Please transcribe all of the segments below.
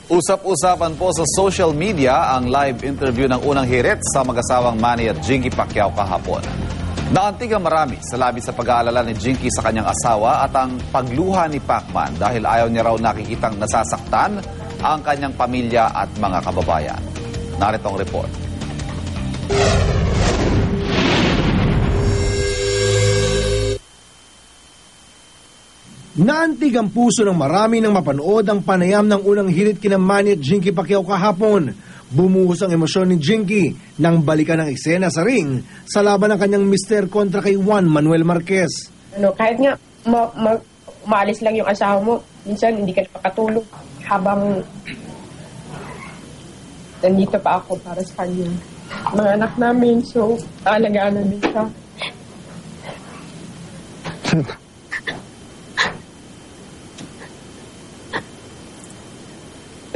Usap-usapan po sa social media ang live interview ng unang hirit sa mag-asawang Manny at Jinky Pacquiao kahapon. Naantig ang marami sa labi sa pag-aalala ni Jinky sa kanyang asawa at ang pagluha ni Pacman dahil ayaw niya raw nakikitang nasasaktan ang kanyang pamilya at mga kababayan. Narito ang report. Naantig ang puso ng marami nang mapanood ang panayam ng unang hirit kina Manny at Jinky Pacquiao kahapon. Bumuhos ang emosyon ni Jinky nang balikan ang eksena sa ring sa laban ng kanyang mister kontra kay Juan Manuel Marquez. Kahit nga maalis lang yung asawa mo, minsan hindi ka nakakatulog habang nandito pa ako para sa kanya. Mga anak namin, so alagaan na din siya.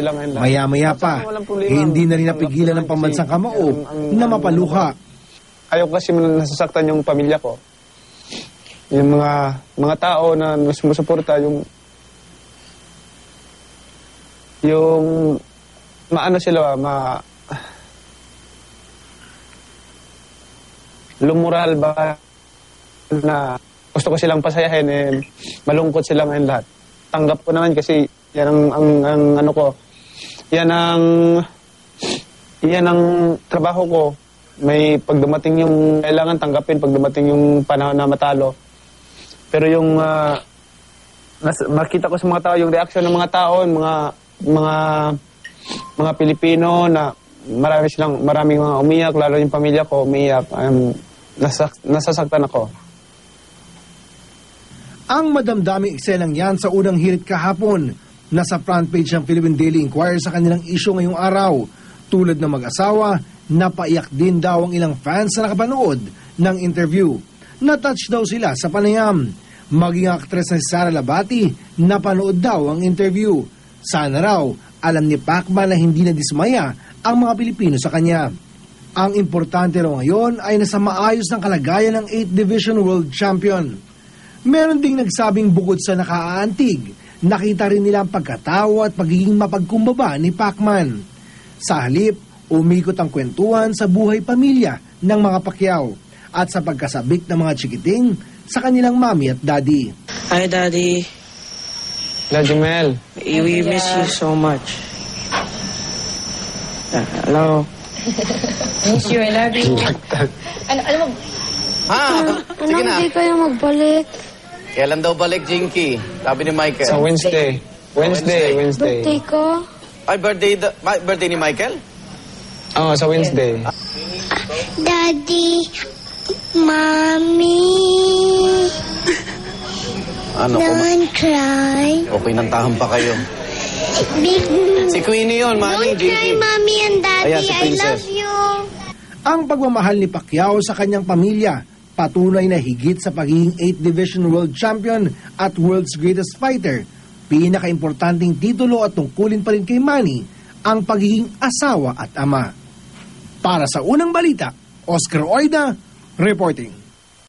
Maya-maya pa, hindi na rin napigilan ng pambansang kamao na mapaluha. Ayaw kasi nasasaktan yung pamilya ko. Yung mga tao na sumusuporta, yung maano sila, lumural ba na gusto ko silang pasayahin, malungkot sila ngayon lahat. Tanggap ko naman kasi yan ang ano ko, yan ang trabaho ko. May pag dumating yung kailangan tanggapin, pag dumating yung panahon na matalo. Pero yung makita ko sa mga tao, yung reaction ng mga tao, mga Pilipino na maraming mga umiyak, lalo yung pamilya ko umiyak. Nasasaktan ako. Ang madamdaming eksenang yan sa unang hirit kahapon. Nasa front page ng Philippine Daily Inquirer sa kanilang issue ngayong araw. Tulad ng mag-asawa, napaiyak din daw ang ilang fans na nakapanood ng interview. Natouch daw sila sa panayam. Maging aktres na si Sara Labati, napanood daw ang interview. Sana raw, alam ni Pacman na hindi na dismaya ang mga Pilipino sa kanya. Ang importante raw ngayon ay nasa maayos ng kalagayan ng 8th Division World Champion. Meron ding nagsabing bukod sa nakaaantig, nakita rin nila ang pagkatawa at pagiging mapagkumbaba ni Pacman. Sa halip, umikot ang kwentuhan sa buhay pamilya ng mga Pacquiao at sa pagkasabik ng mga chikiting sa kanilang mami at daddy. Hi, Daddy. Love you, Mel. We miss you so much. Hello. Miss you, I love you. Ano mo? Sige na. Hindi kayo magbalik. Kailan daw balik, Jinky? Sabi ni Michael. Sa Wednesday. Birthday ko. Ay, birthday ni Michael? Oo, sa Wednesday. Daddy, Mommy, don't cry. Okay, nantahan pa kayo. Big, Si Queenie yun, Manny, don't cry, Jinky. Mommy and Daddy. Ayan, si I Princess. love you. Ang pagmamahal ni Pacquiao sa kanyang pamilya, patunay na higit sa pagiging 8th Division World Champion at World's Greatest Fighter. Pinaka-importanting titulo at tungkulin pa rin kay Manny ang pagiging asawa at ama. Para sa unang balita, Oscar Oida, reporting.